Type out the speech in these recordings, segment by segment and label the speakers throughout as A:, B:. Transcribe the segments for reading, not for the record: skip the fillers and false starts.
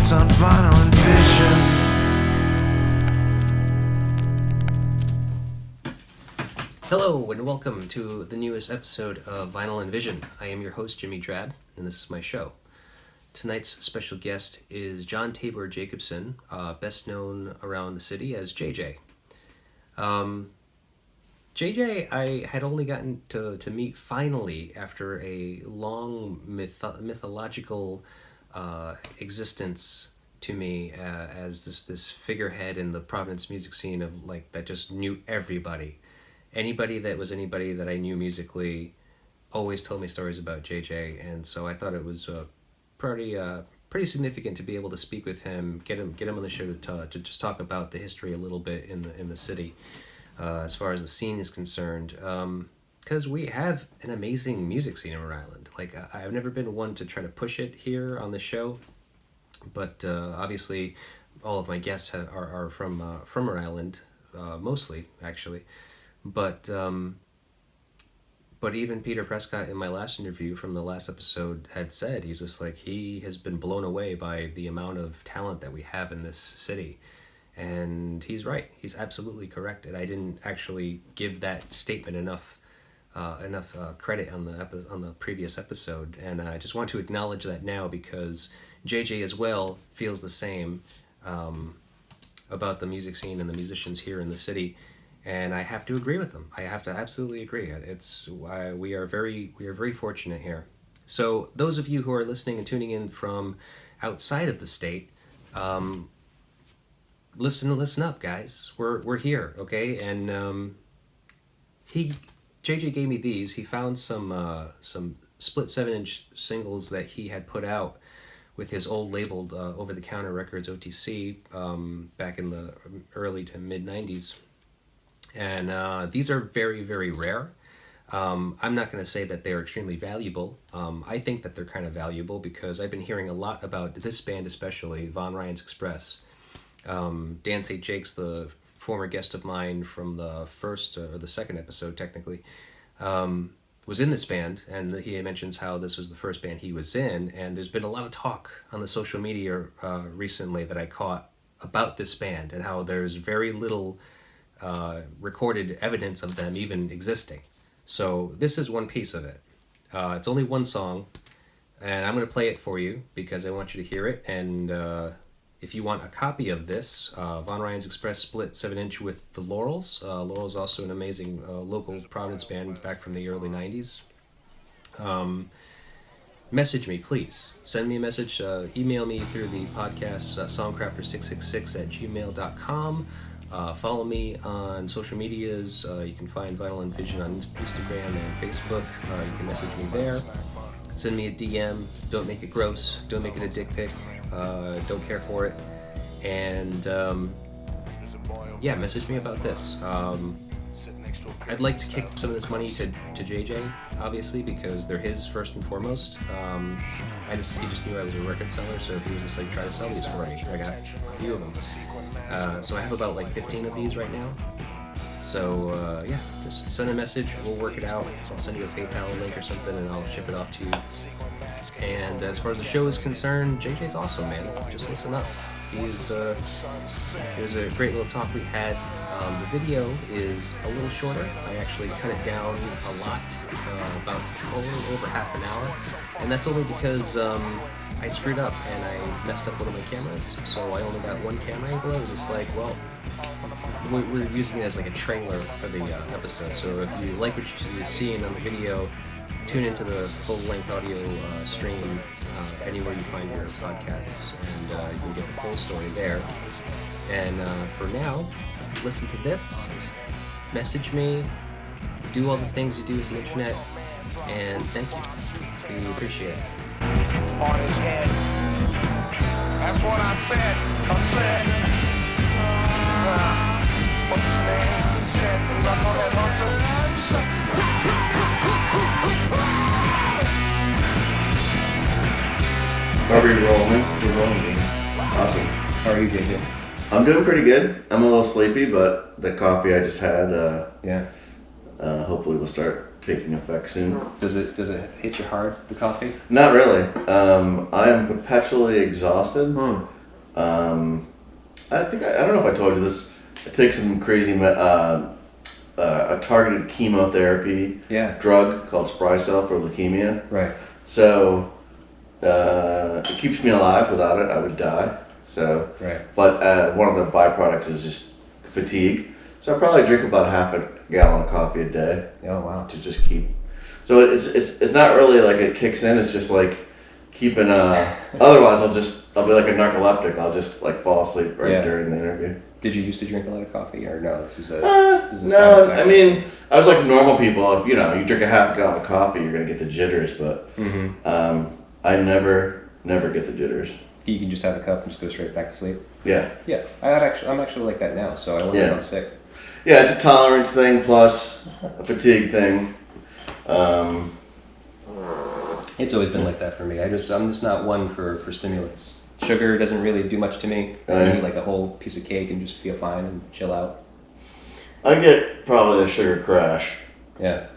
A: It's on vinyl and vision.
B: Hello and welcome to the newest episode of Vinyl and Vision. I am your host, Jimmy Drab, and this is my show. Tonight's special guest is John Tabor Jacobson, best known around the city as JJ. JJ, I had only gotten to meet finally after a long mythological existence to me as this figurehead in the Providence music scene of like that just knew everybody. Anybody that I knew musically always told me stories about JJ, and so I thought it was pretty significant to be able to speak with him, get him on the show to just talk about the history a little bit in the city. As far as the scene is concerned, because we have an amazing music scene in Rhode Island. Like, I've never been one to try to push it here on the show, but obviously all of my guests are from Rhode Island, mostly, actually. But even Peter Prescott in my last interview from the last episode had said, he's just like, he has been blown away by the amount of talent that we have in this city. And he's right. He's absolutely correct. And I didn't actually give that statement enough credit on the previous episode. And I just want to acknowledge that now because JJ as well feels the same about the music scene and the musicians here in the city. And I have to agree with him. I have to absolutely agree. We are very fortunate here. So those of you who are listening and tuning in from outside of the state, listen up, guys. We're here, okay? And JJ gave me these. He found some split 7-inch singles that he had put out with his old label, Over the Counter Records (OTC), back in the early to mid '90s. And these are very, very rare. I'm not going to say that they're extremely valuable. I think that they're kind of valuable because I've been hearing a lot about this band, especially Von Ryan's Express. Dan St. Jake's, the former guest of mine from the first or the second episode, technically, was in this band, and he mentions how this was the first band he was in, and there's been a lot of talk on the social media recently that I caught about this band and how there's very little recorded evidence of them even existing. So this is one piece of it. It's only one song, and I'm going to play it for you because I want you to hear it, and if you want a copy of this, Von Ryan's Express split 7-inch with the Laurels. Laurels also an amazing local Providence band back from the early 90s. Message me, please. Send me a message. Email me through the podcast, songcrafter666@gmail.com. Follow me on social medias. You can find Vinyl and Vision on Instagram and Facebook. You can message me there. Send me a DM. Don't make it gross. Don't make it a dick pic. Don't care for it. And message me about this. I'd like to kick some of this money to JJ, obviously, because they're his first and foremost. He just knew I was a record seller, so he was just like, try to sell these for me. I got a few of them. So I have about like 15 of these right now. So just send a message. We'll work it out. I'll send you a PayPal link or something, and I'll ship it off to you. And as far as the show is concerned, JJ's awesome, man. Just listen up. It was a great little talk we had. The video is a little shorter. I actually cut it down a lot, about a little over half an hour. And that's only because I screwed up and I messed up one of my cameras. So I only got one camera angle. I was just like, well, we're using it as like a trailer for the episode. So if you like what you're seeing on the video, tune into the full-length audio stream anywhere you find your podcasts, and you can get the full story there. And for now, listen to this, message me, do all the things you do with the internet, and thank you. We appreciate it.
A: On his head. That's what I said. What's his name? He said, "Rock on that mountain."
C: Are we rolling? We're rolling. Awesome.
B: How are you, JJ?
C: I'm doing pretty good. I'm a little sleepy, but the coffee I just had, hopefully will start taking effect soon.
B: Does it hit you hard, the coffee?
C: Not really. I am perpetually exhausted, I think I don't know if I told you this. I take some crazy a targeted chemotherapy drug called Sprycel for leukemia.
B: Right.
C: So it keeps me alive. Without it, I would die. So, but one of the byproducts is just fatigue. So I probably drink about half a gallon of coffee a day.
B: Oh wow!
C: To just keep. So it's not really like it kicks in. It's just like keeping. Otherwise, I'll be like a narcoleptic. I'll just like fall asleep during the interview.
B: Did you used to drink a lot of coffee, or no? This is a
C: no. I mean, I was like normal people. If you drink a half gallon of coffee, you're gonna get the jitters. But I never get the jitters.
B: You can just have a cup and just go straight back to sleep.
C: Yeah.
B: Yeah. I'm actually like that now, so I wonder if I'm sick.
C: Yeah, it's a tolerance thing plus a fatigue thing.
B: It's always been like that for me. I'm just not one for stimulants. Sugar doesn't really do much to me. I eat like a whole piece of cake and just feel fine and chill out.
C: I get probably a sugar crash.
B: Yeah.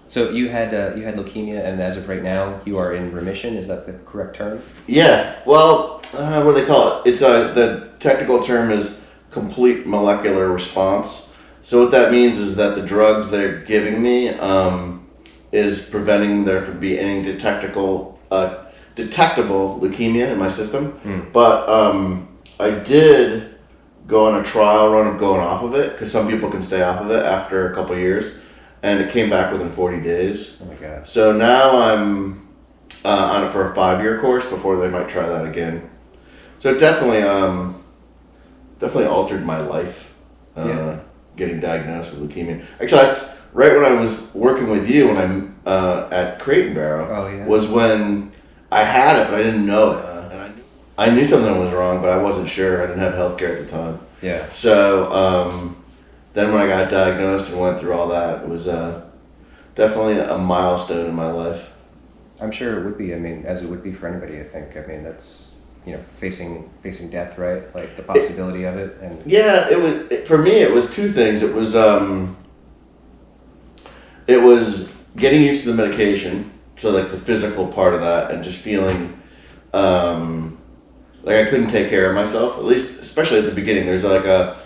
B: So you had leukemia, and as of right now, you are in remission. Is that the correct term?
C: Yeah. Well, what do they call it? It's the technical term is complete molecular response. So what that means is that the drugs they're giving me is preventing there from being any detectable leukemia in my system. But I did go on a trial run of going off of it because some people can stay off of it after a couple of years, and it came back within 40 days.
B: Oh my god!
C: So now I'm on it for a 5-year course before they might try that again. So it definitely altered my life. Getting diagnosed with leukemia. Actually, that's right when I was working with you when I'm at Crate and Barrel. Was when I had it, but I didn't know it. And I knew something was wrong, but I wasn't sure. I didn't have healthcare at the time.
B: Yeah.
C: So then when I got diagnosed and went through all that, it was definitely a milestone in my life.
B: I'm sure it would be. I mean, as it would be for anybody, I think. I mean, that's facing death, right? Like the possibility of it, and
C: it was for me. It was two things. It was getting used to the medication, so like the physical part of that, and just feeling like I couldn't take care of myself. At least, especially at the beginning, there's a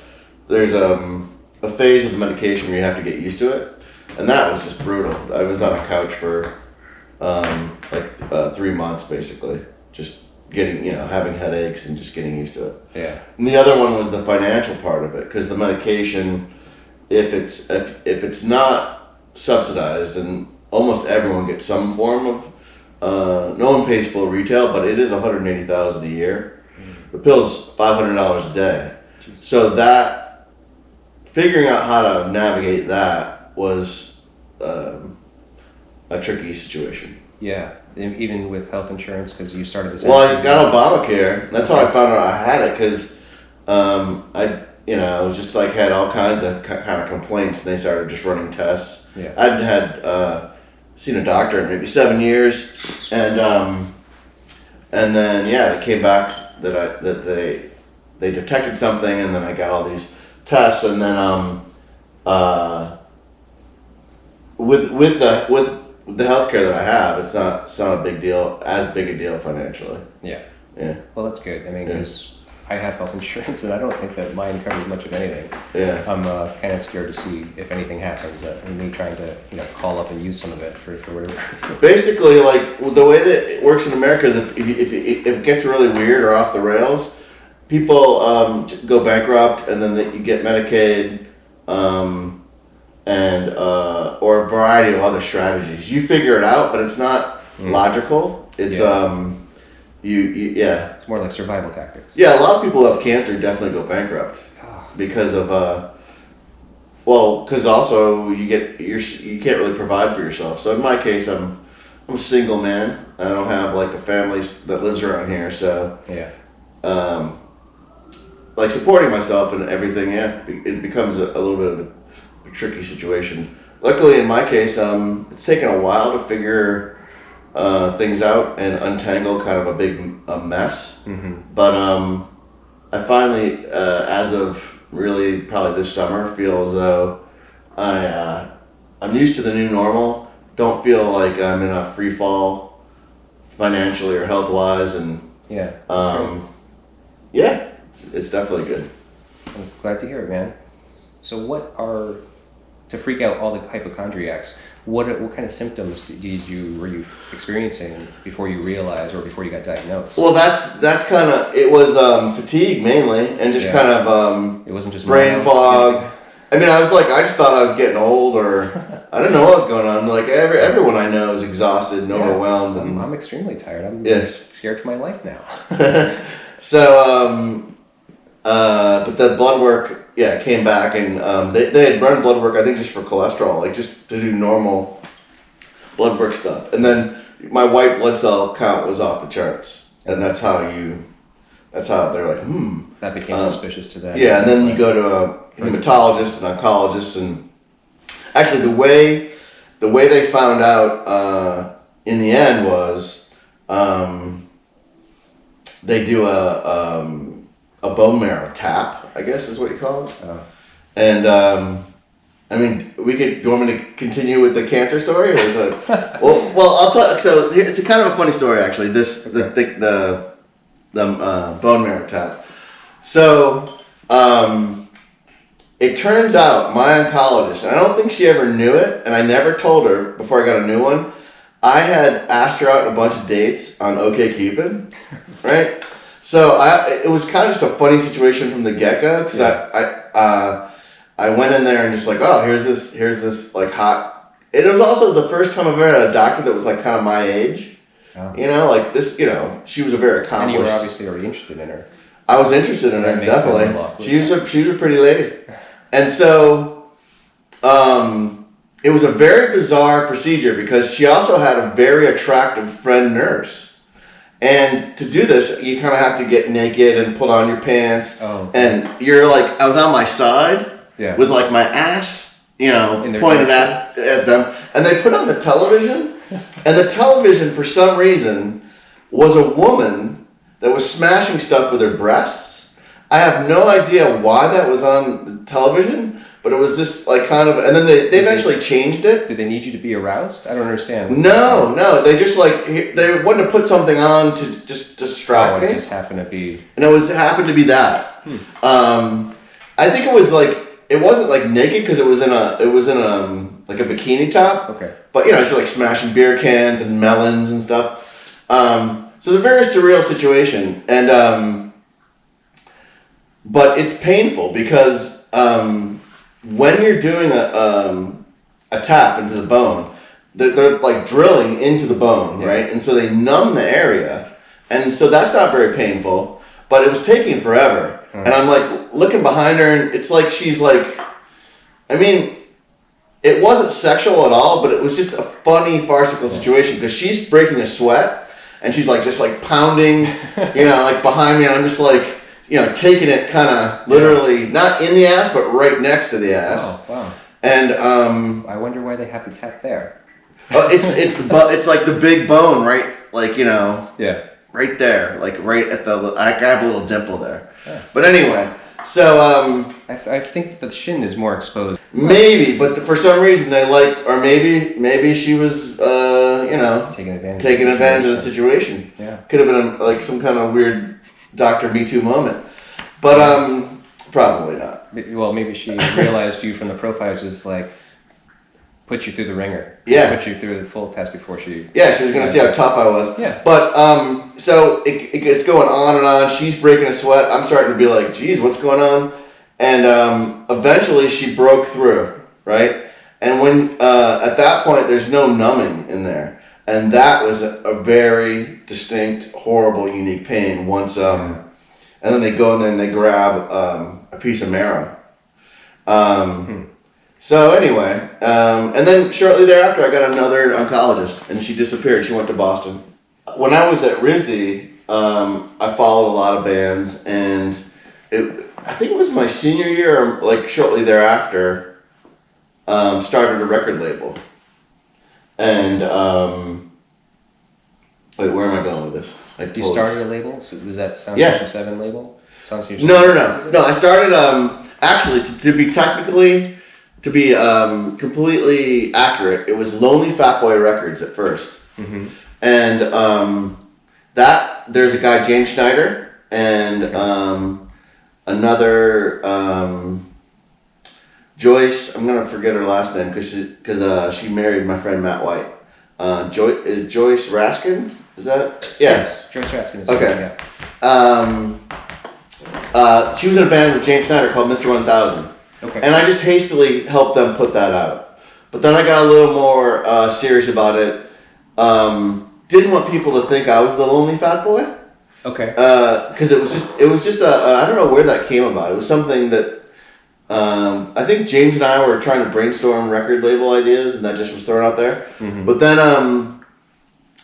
C: phase of the medication where you have to get used to it, and that was just brutal. I was on a couch for 3 months basically, just getting having headaches and just getting used to it.
B: Yeah.
C: And the other one was the financial part of it, because the medication, if it's not subsidized, and almost everyone gets some form of, no one pays full retail, but it is $180,000 a year. The pill's $500 a day. Jeez. So that figuring out how to navigate that was a tricky situation.
B: Yeah, even with health insurance, because you started this.
C: Well, I got Obamacare. That's how I found out I had it, because I was just like had all kinds of kind of complaints, and they started just running tests.
B: Yeah.
C: I'd had seen a doctor in maybe 7 years, and then they came back that they detected something, and then I got all these tests, and then with the healthcare that I have, it's not a big deal, as big a deal financially.
B: Yeah.
C: Yeah.
B: Well, that's good. I mean, because I have health insurance, and I don't think that mine covers much of anything.
C: Yeah.
B: I'm kind of scared to see if anything happens. Me trying to call up and use some of it for whatever.
C: Basically, like the way that it works in America is if it gets really weird or off the rails, people go bankrupt, and then you get Medicaid. And or a variety of other strategies. You figure it out, but it's not logical. It's
B: It's more like survival tactics.
C: Yeah, a lot of people who have cancer definitely go bankrupt because of because also you can't really provide for yourself. So in my case, I'm a single man. I don't have like a family that lives around here, so like supporting myself and everything. Yeah, it becomes a little bit of a tricky situation. Luckily, in my case, it's taken a while to figure things out and untangle kind of a big mess. Mm-hmm. But I finally, as of really probably this summer, feel as though I'm used to the new normal. Don't feel like I'm in a free fall financially or health wise, and Yeah, it's definitely good.
B: I'm glad to hear it, man. So to freak out all the hypochondriacs, what kind of symptoms were you experiencing before you realized or before you got diagnosed?
C: Well, that's kind of, it was fatigue mainly, and just kind of
B: it wasn't just
C: brain fog. I mean, I just thought I was getting old, or I didn't know what was going on. Like everyone I know is exhausted and overwhelmed. And
B: I'm extremely tired. I'm scared for my life now.
C: So, but the blood work, came back, and they had run blood work, I think, just for cholesterol, like just to do normal blood work stuff. And then my white blood cell count was off the charts, and that's how they're like,
B: That became suspicious to them.
C: Yeah, and then you go to a hematologist and oncologist, and actually the way they found out in the end was they do a bone marrow tap, I guess is what you call it.
B: Oh.
C: And I mean, do you want me to continue with the cancer story, or is it? well, I'll tell. So it's a kind of a funny story, actually. The bone marrow tap. So it turns out my oncologist, and I don't think she ever knew it, and I never told her before I got a new one. I had asked her out on a bunch of dates on OkCupid, right? So it was kind of just a funny situation from the get-go, because I went in there and just like, oh, here's this like hot. It was also the first time I've ever had a doctor that was like kind of my age. Oh. You know, like this. You know, she was a very accomplished.
B: And you were obviously already interested in her.
C: I was interested in her, definitely. She was a pretty lady, and so it was a very bizarre procedure because she also had a very attractive friend nurse. And to do this, you kind of have to get naked and put on your pants. Oh. And you're like, I was on my side with like my ass, pointed at them. And they put on the television. And the television, for some reason, was a woman that was smashing stuff with her breasts. I have no idea why that was on the television. But it was this like kind of, and then they eventually changed it.
B: Did they need you to be aroused? I don't understand.
C: No. They just like they wanted to put something on to just distract me.
B: It just happened to be.
C: And it happened to be that. I think it was like it wasn't like naked because it was in a like a bikini top.
B: Okay.
C: But she's like smashing beer cans and melons and stuff. So it's a very surreal situation, and but it's painful because. When you're doing a tap into the bone, they're like drilling into the bone, right? And so they numb the area, and so that's not very painful. But it was taking forever, and I'm like looking behind her, and it's like she's like, I mean, it wasn't sexual at all, but it was just a funny farcical situation because she's breaking a sweat, and she's like just like pounding, like behind me, and I'm just like. Taking it kind of literally, not in the ass, but right next to the ass.
B: Oh, wow.
C: And
B: I wonder why they have to tap there.
C: It's like the big bone, right? Like right there, like right at the. I have a little dimple there. Yeah. But anyway, so
B: I think the shin is more exposed.
C: Maybe, but for some reason they like, or maybe she was, taking advantage of the situation.
B: Yeah.
C: Could have been like some kind of weird. Dr. Me Too moment, but probably not.
B: Well, maybe she realized you from the profiles is like put you through the ringer.
C: Yeah,
B: put you through the full test before she.
C: Yeah, she was gonna see how tough I was.
B: Yeah,
C: but so it's going on and on. She's breaking a sweat. I'm starting to be like, geez, what's going on? And eventually she broke through, right? And when at that point there's no numbing in there. And that was a very distinct, horrible, unique pain. Once, and then they go and then they grab a piece of marrow. So anyway, and then shortly thereafter, I got another oncologist, and she disappeared. She went to Boston. When I was at RISD, I followed a lot of bands, and I think it was my senior year, or like shortly thereafter, started a record label. And wait, where am I going with this?
B: You started a label? So was that Sound
C: Yeah.
B: Station 7 label? Sound Station
C: No. I started actually to be completely accurate. It was Lonely Fat Boy Records at first, and that there's a guy James Schneider and another Joyce. I'm gonna forget her last name because she married my friend Matt White. Is Joyce Raskin? Is that
B: Yes, Joyce Raskin is
C: okay?
B: Yeah.
C: She was in a band with James Snyder called Mr. 1000.
B: Okay.
C: And I just hastily helped them put that out. But then I got a little more serious about it. Didn't want people to think I was the lonely fat boy.
B: Okay.
C: Because it was just I don't know where that came about. It was something that I think James and I were trying to brainstorm record label ideas, and that just was thrown out there. Mm-hmm. But then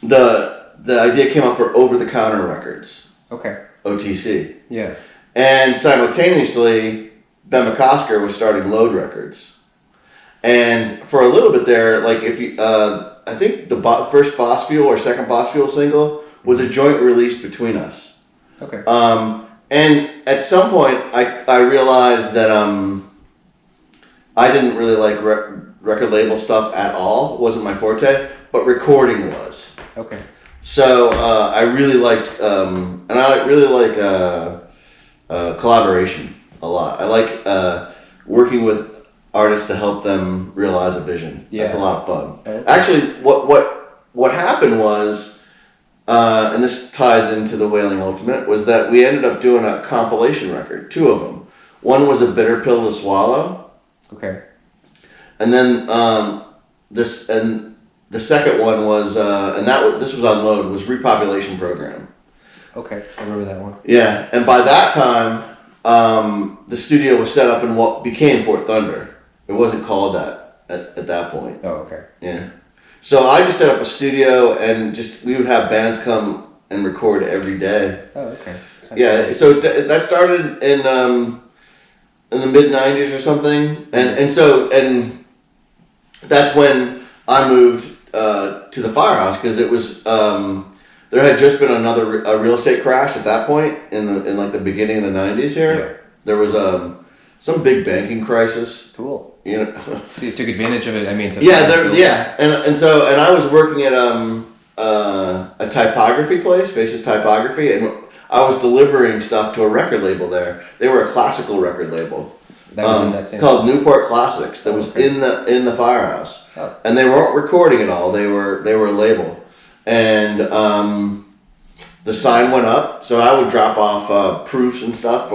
C: the idea came up for over the counter records.
B: Okay.
C: OTC.
B: Yeah.
C: And simultaneously, Ben McCosker was starting Load Records. And for a little bit there, like if you, I think the first Boss Fuel or second Boss Fuel single was a joint release between us.
B: Okay.
C: And at some point, I realized that I didn't really like record label stuff at all. It wasn't my forte, but recording was.
B: Okay.
C: So I really liked, and I really like collaboration a lot. I like working with artists to help them realize a vision. Yeah. That's a lot of fun. Okay. Actually, what happened was, and this ties into the Wailing Ultimate, was that we ended up doing a compilation record, 2 of them. One was A Bitter Pill to Swallow.
B: Okay.
C: And then the second one was, this was on Load, was Repopulation Program.
B: Okay, I remember that one.
C: Yeah, and by that time, the studio was set up in what became Fort Thunder. It wasn't called that at that point.
B: Oh, okay.
C: Yeah. So I just set up a studio, and we would have bands come and record every day.
B: Oh, okay.
C: Yeah, so that started in the mid '90s or something, and that's when I moved to the Firehouse, because it was there had just been a real estate crash at that point in like the beginning of the '90s here. Yeah. There was some big banking crisis.
B: Cool.
C: You know,
B: so you took advantage of it. I mean,
C: and I was working at a typography place, Faces Typography, and I was delivering stuff to a record label there. They were a classical record label.
B: That was in that same
C: called Newport Classics. That was in the Firehouse, and they weren't recording at all. They were a label, and the sign went up. So I would drop off proofs and stuff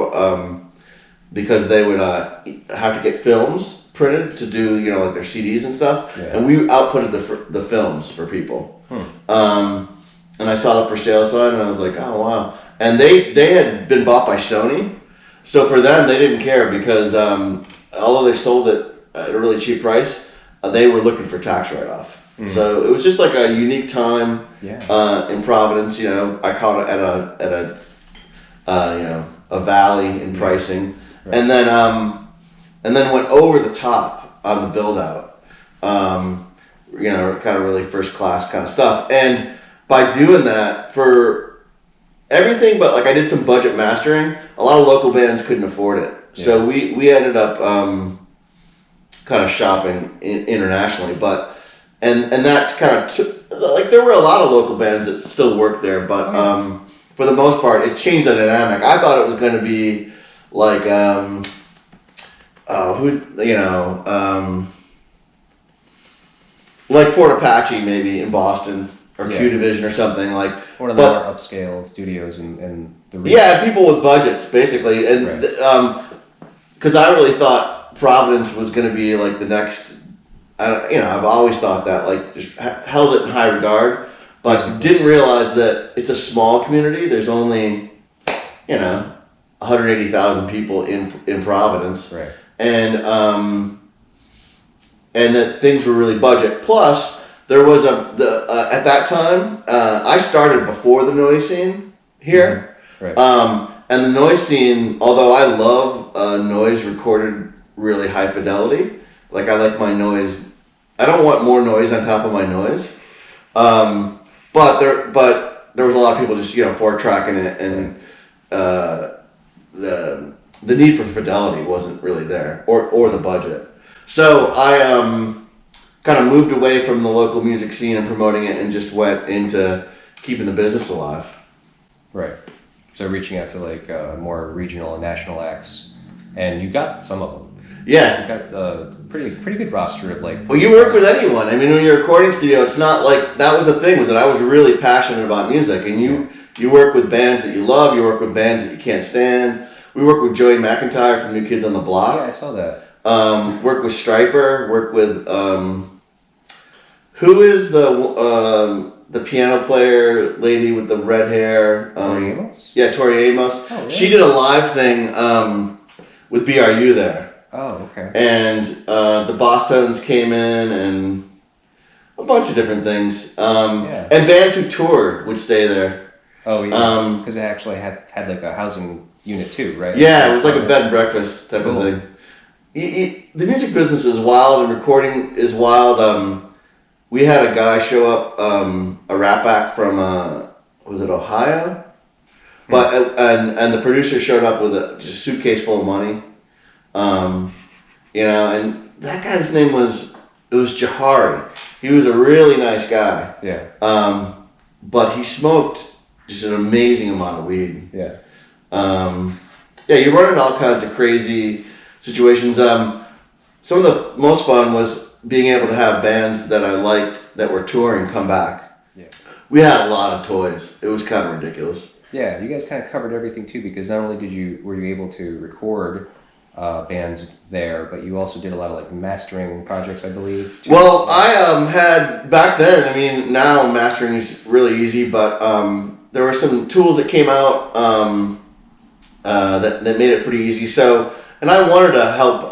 C: because they would have to get films printed to do like their CDs and stuff, and we outputted the films for people. And I saw the for sale sign, and I was like, oh wow! And they had been bought by Sony. So for them, they didn't care because although they sold it at a really cheap price, they were looking for tax write-off. Mm. So it was just like a unique time in Providence. I caught it at a valley in pricing, right. and then went over the top on the build out. Kind of really first class kind of stuff, and by doing that for everything, but like I did some budget mastering. A lot of local bands couldn't afford it, so we ended up kind of shopping internationally. But and that kind of there were a lot of local bands that still worked there, but for the most part, it changed the dynamic. I thought it was going to be like like Fort Apache maybe in Boston. Or Q Division or something like.
B: One of the more upscale studios and the.
C: People with budgets basically, and because I really thought Providence was going to be like the next. I've always thought that, like, just held it in high regard, but didn't realize that it's a small community. There's only 180,000 people in Providence,
B: right?
C: And that things were really budget. Plus, there was at that time I started before the noise scene here,
B: right?
C: And the noise scene, although I love noise recorded really high fidelity, like I like my noise. I don't want more noise on top of my noise, but there was a lot of people just 4-tracking it, and the need for fidelity wasn't really there, or the budget. So I kind of moved away from the local music scene and promoting it, and just went into keeping the business alive.
B: Right.
D: So reaching out to like more regional and national acts, and you got some of them.
C: Yeah.
D: You got a pretty good roster of like.
C: Well, you work with anyone. I mean, when you're a recording studio, it's not like that was the thing. Was that I was really passionate about music, and you work with bands that you love. You work with bands that you can't stand. We work with Joey McIntyre from New Kids on the Block.
D: Yeah, I saw that.
C: Work with Stryper. Work with who is the piano player lady with the red hair?
D: Tori Amos?
C: Yeah, Tori Amos.
D: Oh, really?
C: She did a live thing with BRU there.
D: Oh, okay.
C: And the Boston's came in and a bunch of different things. And bands who toured would stay there.
D: Oh, yeah. Because it actually had like a housing unit too, right?
C: Yeah, it was like a bed and breakfast type of thing. The music business is wild and recording is wild. We had a guy show up, a rap act from, was it Ohio? But and the producer showed up with just a suitcase full of money. And that guy's name was Jahari. He was a really nice guy.
D: Yeah.
C: But he smoked just an amazing amount of weed.
D: Yeah.
C: You run into all kinds of crazy situations. Some of the most fun was being able to have bands that I liked that were touring come back.
D: Yeah.
C: We had a lot of toys. It was kind of ridiculous.
D: Yeah, you guys kind of covered everything too, because not only were you able to record bands there, but you also did a lot of like mastering projects, I believe. Too.
C: Well, I had back then. I mean, now mastering is really easy, but there were some tools that came out that made it pretty easy. So, and I wanted to help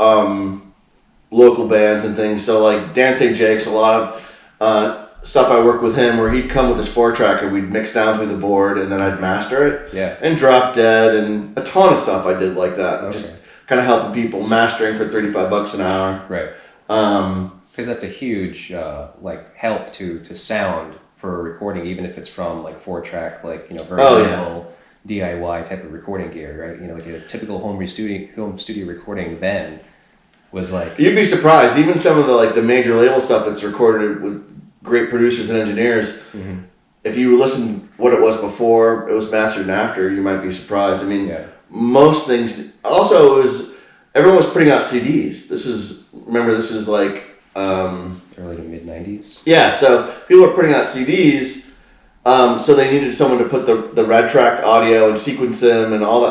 C: local bands and things. So, like Dan St. Jake's, a lot of stuff I worked with him where he'd come with his 4-track and we'd mix down through the board and then I'd master it.
D: Yeah. And
C: Drop Dead and a ton of stuff I did like that.
D: Okay.
C: Just kind of helping people mastering for $35 an hour.
D: Right. Because that's a huge like help to sound for a recording, even if it's from like 4-track, like very minimal DIY type of recording gear, right? Like a typical home studio recording then was like.
C: You'd be surprised, even some of the major label stuff that's recorded with great producers and engineers. Mm-hmm. If you listen what it was before it was mastered and after, you might be surprised. I mean, most things. Also, everyone was putting out CDs. This is like
D: early to mid 90s.
C: Yeah, so people were putting out CDs. So they needed someone to put the red track audio and sequence them and all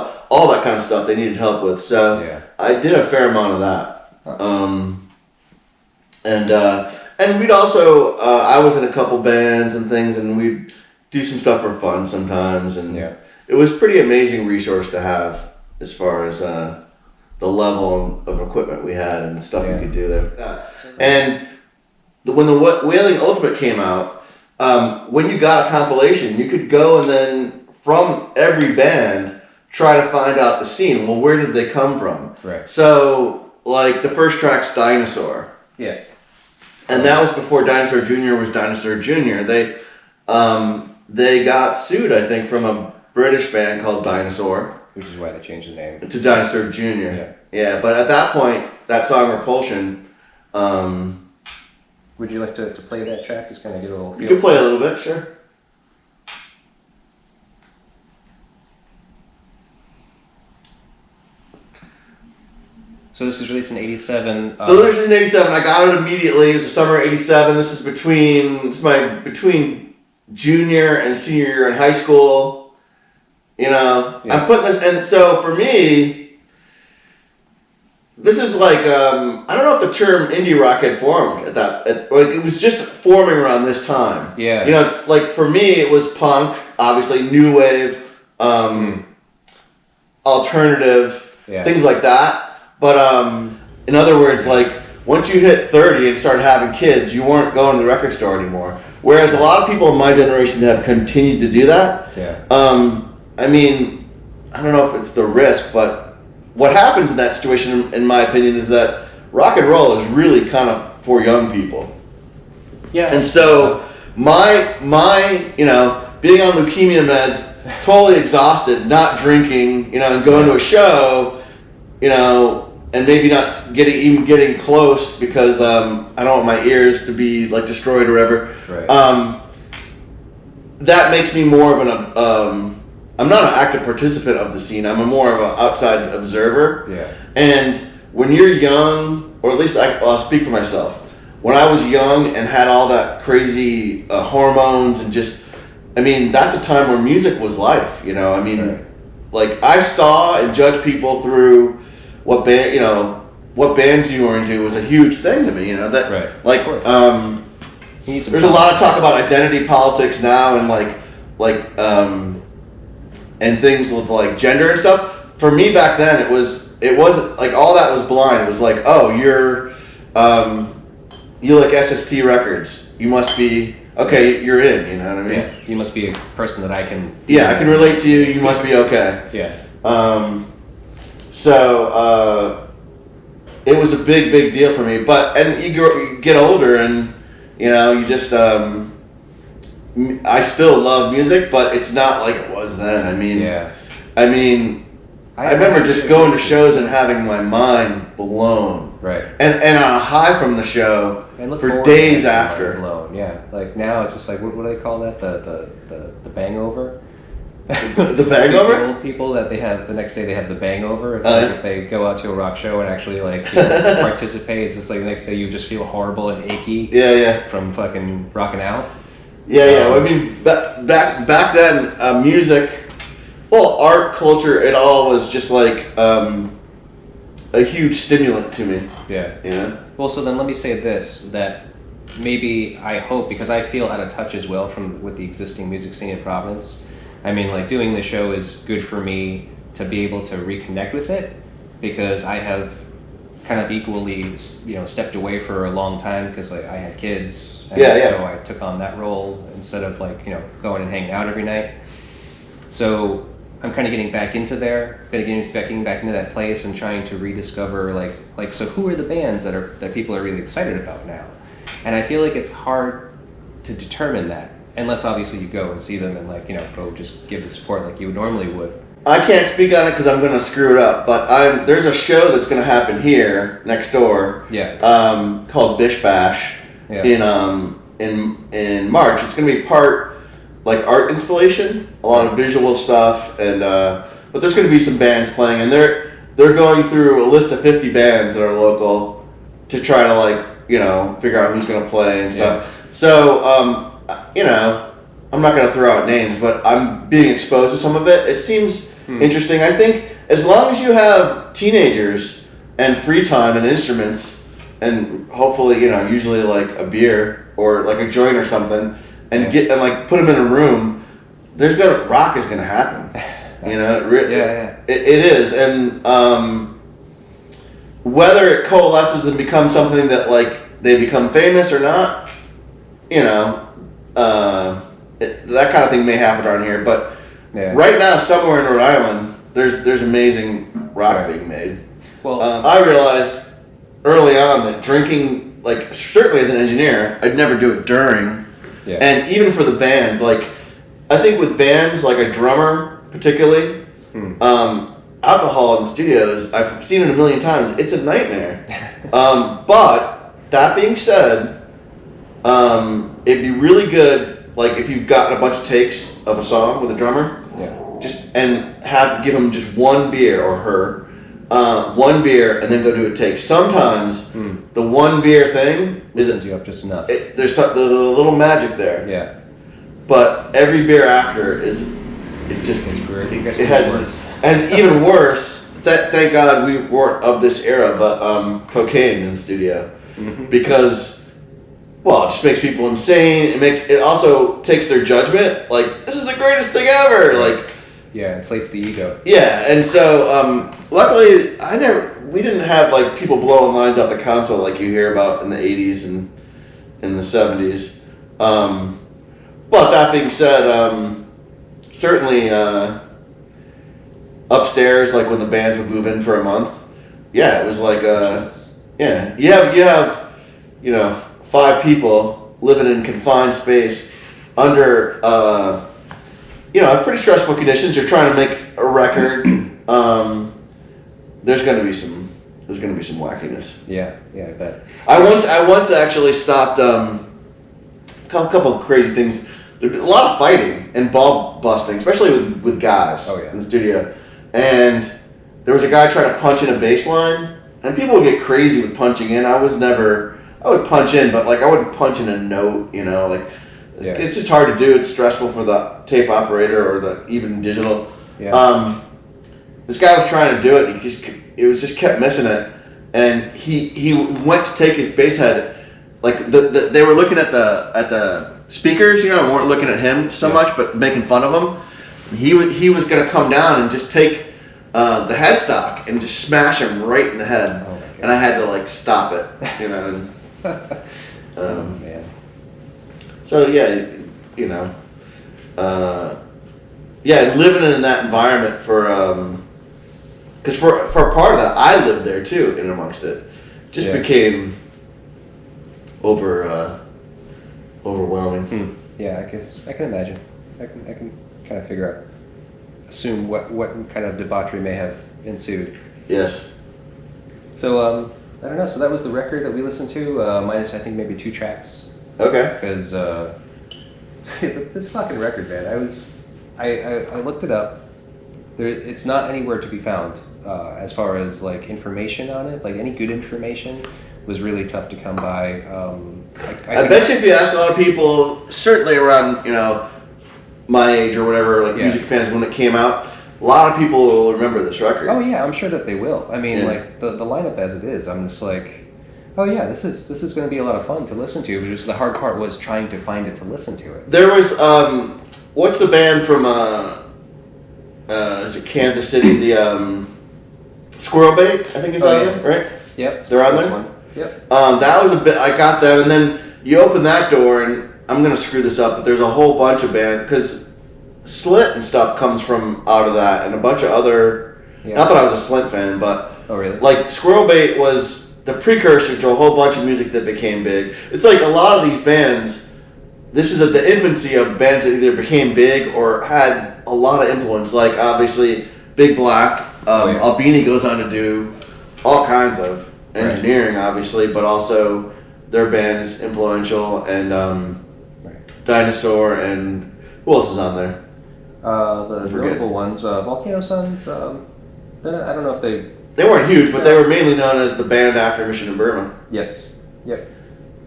C: that kind of stuff. They needed help with. So I did a fair amount of that. And we'd also, I was in a couple bands and things, and we'd do some stuff for fun sometimes, and it was pretty amazing resource to have as far as the level of equipment we had and the stuff we could do there. And when the Wailing Ultimate came out, when you got a compilation, you could go and then from every band try to find out the scene. Well, where did they come from?
D: Right.
C: So, like the first track's Dinosaur.
D: Yeah.
C: And that was before Dinosaur Jr. was Dinosaur Jr. They got sued, I think, from a British band called Dinosaur.
D: Which is why they changed the name.
C: To Dinosaur Jr. Yeah, but at that point, that song Repulsion...
D: would you like to play that track? Just kind of get a little feel?
C: You can play a little bit, sure.
D: So this was released in '87.
C: So this is in '87. I got it immediately. It was the summer of '87. This is between junior and senior year in high school. I'm putting this, and so for me, this is like I don't know if the term indie rock had formed it was just forming around this time.
D: Yeah.
C: Like for me, it was punk, obviously new wave, alternative, things like that. But in other words, like once you hit 30 and started having kids, you weren't going to the record store anymore. Whereas a lot of people in my generation have continued to do that.
D: Yeah.
C: I mean, I don't know if it's the risk, but what happens in that situation, in my opinion, is that rock and roll is really kind of for young people.
D: Yeah.
C: And so my being on leukemia meds, totally exhausted, not drinking, and going to a show, and maybe not getting close because I don't want my ears to be like destroyed or whatever.
D: Right.
C: That makes me more of I'm not an active participant of the scene. I'm a more of an outside observer.
D: Yeah.
C: And when you're young, or at least I'll speak for myself. When I was young and had all that crazy hormones and just, I mean, that's a time where music was life. You know, I mean,
D: Right.
C: like I saw and judged people through what band, you know, what bands you were into was a huge thing to me. You know that,
D: Right.
C: like,
D: Of course.
C: there's a lot of talk about identity politics now and and things with like gender and stuff. For me back then, it wasn't like all that was blind. It was like, oh, you like SST records. You must be okay. You're in. You know what I mean?
D: Yeah. You must be a person that I can.
C: Yeah, I can relate to you. You must be okay.
D: Yeah.
C: So it was a big deal for me. But and you get older and you know you just I still love music, but it's not like it was then. I mean, I remember just going to shows and having my mind blown.
D: Right.
C: And on a high from the show
D: And look
C: for
D: forward
C: days
D: to that
C: after.
D: alone. Yeah. Like now it's just like what do they call that? The bangover.
C: The bangover?
D: The old people that they have the next day they have the bangover. It's
C: Yeah.
D: like if they go out to a rock show and actually like you know, participate, it's just like the next day you just feel horrible and achy.
C: Yeah.
D: From fucking rocking out.
C: Yeah. I mean, back then, music, well, art, culture, it all was just like a huge stimulant to me.
D: Yeah.
C: You know?
D: Well, so then let me say this, that maybe I hope, because I feel out of touch as well with the existing music scene in Providence. I mean, like doing the show is good for me to be able to reconnect with it, because I have kind of equally, you know, stepped away for a long time because like, I had kids. And so I took on that role instead of like, you know, going and hanging out every night. So I'm kind of getting back into getting back into that place and trying to rediscover like so who are the bands that people are really excited about now? And I feel like it's hard to determine that unless obviously you go and see them and like, you know, go just give the support like you normally would.
C: I can't speak on it because I'm going to screw it up, but there's a show that's going to happen here next door.
D: Yeah.
C: Called Bish Bash.
D: Yeah.
C: In March. It's going to be part like art installation, a lot of visual stuff, and but there's going to be some bands playing, and they're going through a list of 50 bands that are local to try to like you know figure out who's going to play and stuff.
D: Yeah.
C: So you know, I'm not going to throw out names, but I'm being exposed to some of it. It seems interesting. I think as long as you have teenagers and free time and instruments, and hopefully you know usually like a beer or like a joint or something. And put them in a room. Rock is gonna happen, you know. It is, and whether it coalesces and becomes something that like they become famous or not, you know, that kind of thing may happen around here. But right now, somewhere in Rhode Island, there's amazing rock being made.
D: Well,
C: I realized early on that drinking, like certainly as an engineer, I'd never do it during.
D: Yeah.
C: And even for the bands, like I think with bands like a drummer particularly, alcohol in the studios, I've seen it a million times. It's a nightmare. But that being said, it'd be really good, like if you've gotten a bunch of takes of a song with a drummer, give them just one beer or her. One beer and then go do a take. Sometimes the one beer thing
D: listens you up just enough.
C: There's the little magic there.
D: Yeah.
C: But every beer after it's
D: weird.
C: It has worse. And even worse. Thank God we weren't of this era, but cocaine in the studio because it just makes people insane. It also takes their judgment. Like this is the greatest thing ever. Like.
D: Yeah, inflates the ego.
C: Yeah, and so luckily we didn't have like people blowing lines out the console like you hear about in the 80s and in the 70s. But that being said, certainly upstairs, like when the bands would move in for a month, it was like you have 5 people living in confined space under pretty stressful conditions. You're trying to make a record. There's going to be some wackiness.
D: Yeah, I bet.
C: I once actually stopped. A couple of crazy things. there'd be a lot of fighting and ball busting, especially with guys in the studio. And there was a guy trying to punch in a bass line, and people would get crazy with punching in. I would punch in, but like I wouldn't punch in a note, you know, like it's just hard to do. It's stressful for the tape operator or the even digital. Yeah. This guy was trying to do it. It was just kept missing it, and he went to take his bass head. Like they were looking at the speakers, you know, and weren't looking at him so much, but making fun of him. He was going to come down and just take the headstock and just smash him right in the head, and I had to like stop it, you know. And,
D: man.
C: So yeah, you know, living in that environment because for a part of that, I lived there too, in amongst it, just became overwhelming.
D: Yeah, I guess I can imagine. I can kind of assume what kind of debauchery may have ensued.
C: Yes.
D: So I don't know. So that was the record that we listened to, minus I think maybe 2 tracks.
C: Okay.
D: Because this fucking record, man. I looked it up. It's not anywhere to be found as far as like information on it. Like any good information was really tough to come by.
C: I bet you if you ask a lot of people, certainly around, you know, my age or whatever, like music fans when it came out, a lot of people will remember this record.
D: Oh yeah, I'm sure that they will. I mean, like the lineup as it is, I'm just like, oh yeah, this is going to be a lot of fun to listen to. But just the hard part was trying to find it to listen to it.
C: There was what's the band from is it Kansas City? The Squirrel Bait, I think is on there, right?
D: Yep.
C: They're on there.
D: One. Yep.
C: That was a bit. I got them, and then you open that door, and I'm gonna screw this up, but there's a whole bunch of bands because Slint and stuff comes from out of that, and a bunch of other. Yeah. Not that I was a Slint fan, but like Squirrel Bait was the precursor to a whole bunch of music that became big. It's like a lot of these bands. This is at the infancy of bands that either became big or had a lot of influence. Like obviously Big Black, Albini goes on to do all kinds of engineering, obviously, but also their band is influential, and Dinosaur, and who else is on there?
D: The notable ones, Volcano Suns. I don't know if
C: they weren't huge, but they were mainly known as the band after Mission in Burma.
D: Yes. Yep.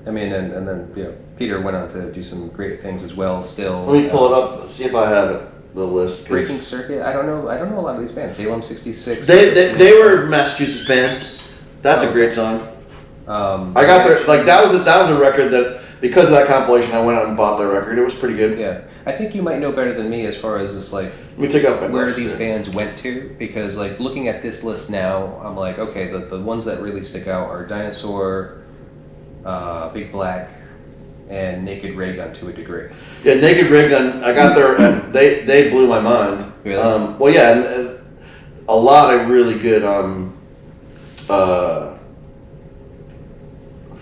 D: I mean, and then Peter went on to do some great things as well. Still,
C: let me pull it up. See if I have it, the list.
D: Breaking Circuit. I don't know a lot of these bands. Salem 66.
C: They were Massachusetts band. That's a great song. I got their that was a record that because of that compilation I went out and bought their record. It was pretty good.
D: Yeah, I think you might know better than me as far as this like.
C: Let me take up
D: where these bands went to, because like looking at this list now, I'm like, okay, the ones that really stick out are Dinosaur, Big Black, and Naked Ray Gun to a degree.
C: Yeah, Naked Ray Gun. I got their. They blew my mind.
D: Really?
C: Well, yeah, and a lot of really good.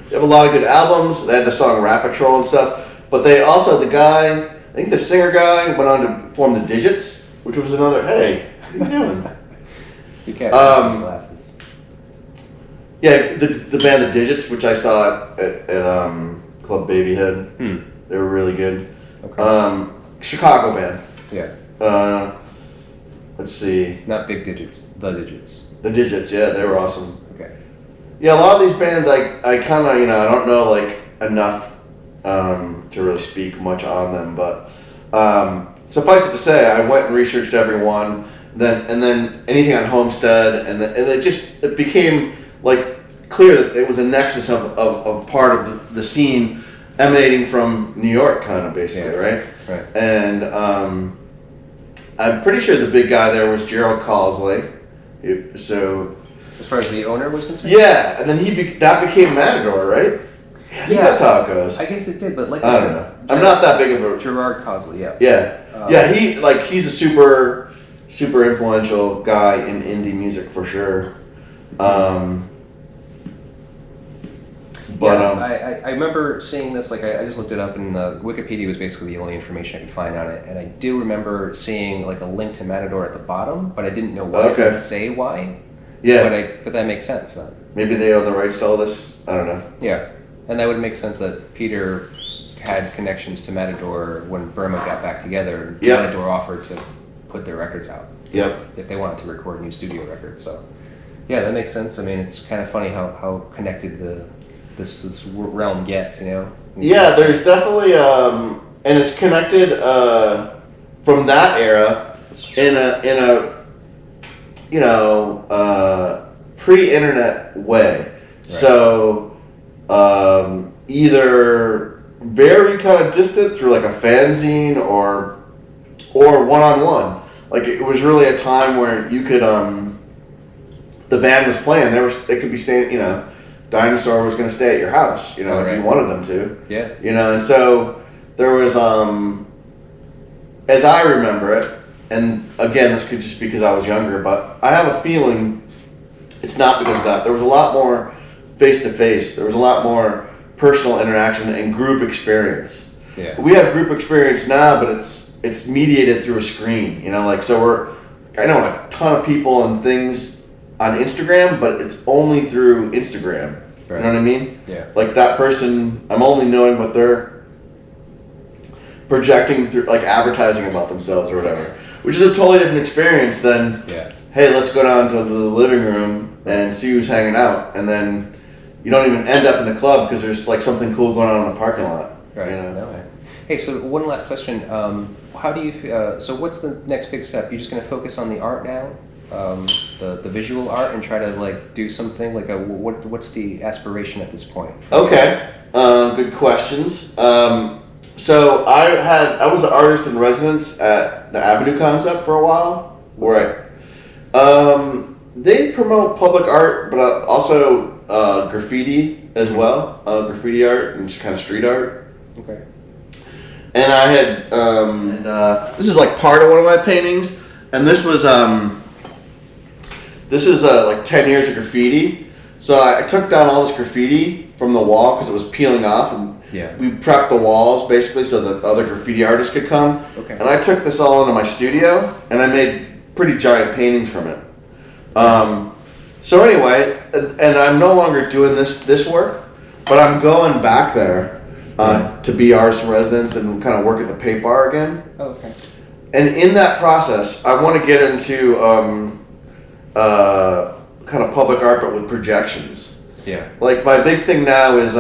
C: They have a lot of good albums. They had the song Rap Patrol and stuff. But they also, the guy, I think the singer guy, went on to form the Digits, which was another, hey, how you doing?
D: You can't wear glasses.
C: Yeah, the band The Digits, which I saw at Club Babyhead. They were really good. Okay. Chicago band.
D: Yeah.
C: Let's see.
D: Not Big Digits, The Digits.
C: The Digits, yeah, they were awesome.
D: Okay.
C: Yeah, a lot of these bands, I kind of, I don't know, like, enough to really speak much on them, but suffice it to say, I went and researched everyone, and then anything on Homestead, and it became, like, clear that it was a nexus of part of the scene emanating from New York, kind of, basically, right?
D: Right.
C: And I'm pretty sure the big guy there was Gerald Causley. So,
D: as far as the owner was concerned?
C: Yeah, and then that became Matador, right? Yeah, I think that's how it goes.
D: I guess it did, but like
C: I don't know. I'm not that big of a
D: Gerard Causley, yeah.
C: Yeah. He's a super influential guy in indie music for sure.
D: I remember seeing this, like I just looked it up, and Wikipedia was basically the only information I could find on it, and I do remember seeing like a link to Matador at the bottom, but I didn't know why. I didn't say why.
C: Yeah.
D: But that makes sense then.
C: Maybe they own the rights to all this. I don't know.
D: Yeah, and that would make sense that Peter had connections to Matador when Burma got back together.
C: Yep.
D: Matador offered to put their records out.
C: Yep.
D: If they wanted to record new studio records. So, yeah, that makes sense. I mean, it's kind of funny how connected this realm gets, you know?
C: Yeah, there's definitely, and it's connected from that era in a you know, pre-internet way. Right. So either very kind of distant through like a fanzine or one-on-one. Like it was really a time where you could the band was playing. It could be staying, you know, Dinosaur was going to stay at your house, you know, if you wanted them to.
D: Yeah.
C: You know, and so there was as I remember it, and again, this could just be because I was younger, but I have a feeling it's not because of that. There was a lot more face-to-face. There was a lot more personal interaction and group experience.
D: Yeah.
C: We have group experience now, but it's mediated through a screen. You know, like, so I know a ton of people and things on Instagram, but it's only through Instagram. Right. You know what I mean?
D: Yeah.
C: Like that person, I'm only knowing what they're projecting through, like advertising about themselves or whatever. Which is a totally different experience than, hey, let's go down to the living room and see who's hanging out. And then you don't even end up in the club because there's like something cool going on in the parking lot.
D: Right.
C: You know?
D: No, hey, so one last question. How do you, so what's the next big step? You're just going to focus on the art now? The visual art and try to like do something? Like what's the aspiration at this point? Okay.
C: Good questions. So I was an artist in residence at the Avenue Concept for a while. They promote public art, but also graffiti as well. Graffiti art and just kind of street art.
D: Okay.
C: And I had this is like part of one of my paintings, and this was like 10 years of graffiti. So I took down all this graffiti from the wall because it was peeling off, and we prepped the walls basically so that other graffiti artists could come.
D: Okay.
C: And I took this all into my studio, and I made pretty giant paintings from it. So anyway, and I'm no longer doing this work, but I'm going back there to be artist in residence and kind of work at the paint bar again.
D: Oh, okay.
C: And in that process, I want to get into kind of public art, but with projections.
D: Yeah.
C: Like my big thing now is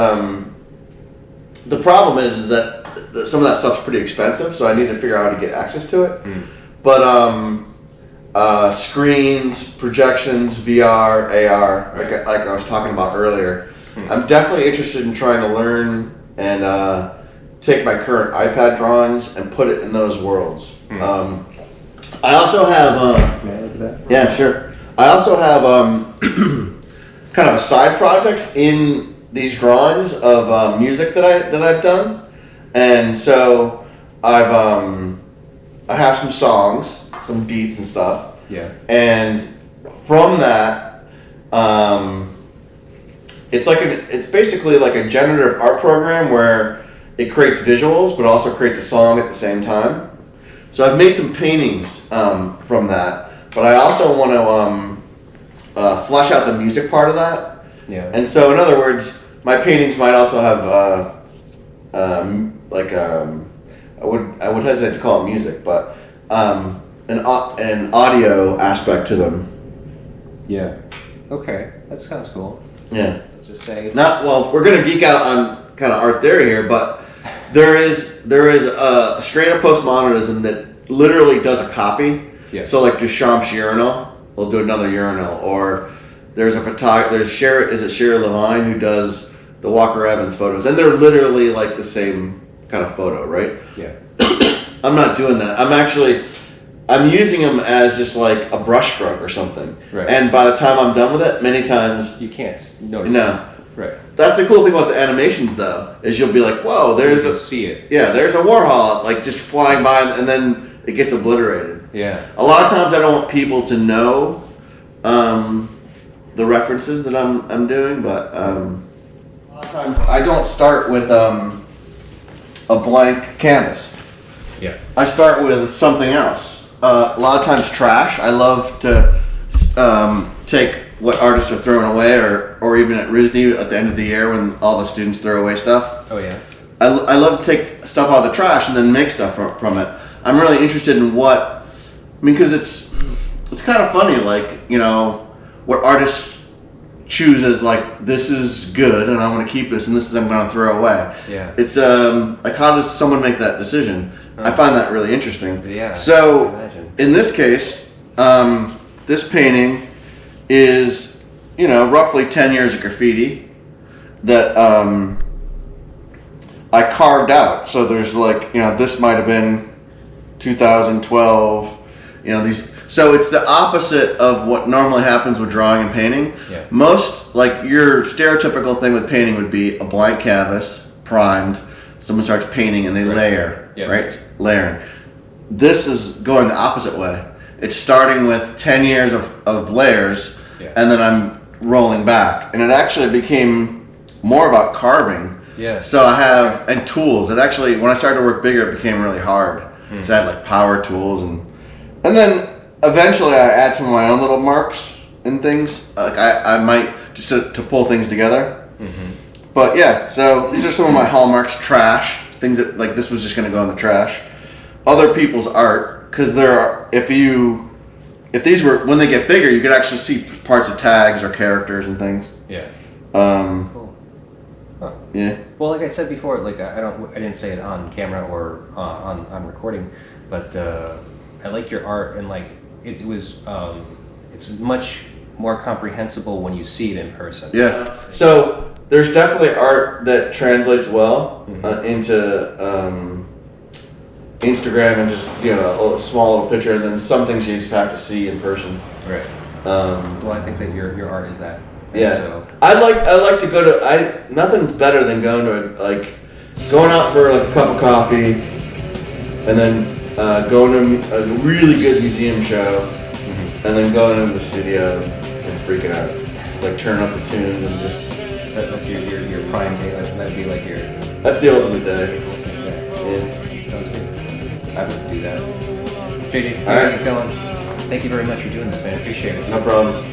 C: the problem is that some of that stuff's pretty expensive, so I need to figure out how to get access to it. But screens, projections, VR, AR, like I was talking about earlier, I'm definitely interested in trying to learn and take my current iPad drawings and put it in those worlds. I also have
D: May I look at that?
C: yeah, sure. I also have kind of a side project in these drawings of music that I've done, and so I have some songs, some beats and stuff.
D: Yeah.
C: And from that, it's basically like a generative art program where it creates visuals, but also creates a song at the same time. So I've made some paintings from that, but I also want to flesh out the music part of that.
D: Yeah.
C: And so, in other words, my paintings might also have I would hesitate to call it music, but an audio aspect to them.
D: Yeah. Okay, that sounds cool.
C: Yeah.
D: Let's just say.
C: We're gonna geek out on kind of art theory here, but there is a strain of postmodernism that literally does a copy.
D: Yeah.
C: So like Duchamp's urinal, we'll do another urinal, or there's Shira Levine who does the Walker Evans photos, and they're literally like the same kind of photo, right?
D: Yeah.
C: I'm not doing that. I'm using them as just like a brush stroke or something.
D: Right.
C: And by the time I'm done with it, many times
D: You can't notice.
C: no.
D: Right.
C: That's the cool thing about the animations, though, is you'll be like, "Whoa,
D: You'll see it.
C: there's a Warhol like just flying by, and then it gets obliterated."
D: Yeah.
C: A lot of times, I don't want people to know the references that I'm doing, but a lot of times I don't start with a blank canvas.
D: Yeah.
C: I start with something else. A lot of times, trash. I love to take what artists are throwing away, or even at RISD at the end of the year when all the students throw away stuff.
D: Oh yeah.
C: I love to take stuff out of the trash and then make stuff from it. I'm really interested in because it's kind of funny, like, you know, what artists choose as like, this is good and I want to keep this and this is I'm going to throw away.
D: Yeah.
C: It's like, how does someone make that decision? I find that really interesting.
D: Yeah.
C: So in this case, this painting is, you know, roughly 10 years of graffiti that I carved out. So there's like, you know, this might have been 2012, you know, these. So it's the opposite of what normally happens with drawing and painting.
D: Yeah.
C: Most, like, your stereotypical thing with painting would be a blank canvas, primed, someone starts painting and they layer, right? It's layering. This is going the opposite way. It's starting with 10 years of layers, and then I'm rolling back. And it actually became more about carving.
D: Yeah.
C: So I have, and tools. It actually, when I started to work bigger, it became really hard. So I had like power tools and then eventually I add some of my own little marks and things. Like I might just to pull things together. But yeah, so these are some of my hallmarks. Trash, things that, like, this was just going to go in the trash. Other people's art, because there are, if these were, when they get bigger, you could actually see parts of tags or characters and things.
D: Yeah.
C: Cool.
D: Huh.
C: Yeah.
D: Well, like I said before, like I didn't say it on camera or on recording, but I like your art, and like it was it's much more comprehensible when you see it in person.
C: Yeah. So there's definitely art that translates well into Instagram and just, you know, a small little picture, and then some things you just have to see in person.
D: Right. Well, I think that your art is that.
C: Yeah.
D: So.
C: I like to go to. Nothing's better than going out for like a cup of coffee, and then going to a really good museum show, and then going into the studio and freaking out, like turn up the tunes and just.
D: That's your prime day. That'd be like your.
C: That's the ultimate day.
D: Yeah. Sounds good. I would do that. JJ,
C: all right,
D: keep going. Thank you very much for doing this, man. I appreciate it.
C: No problem.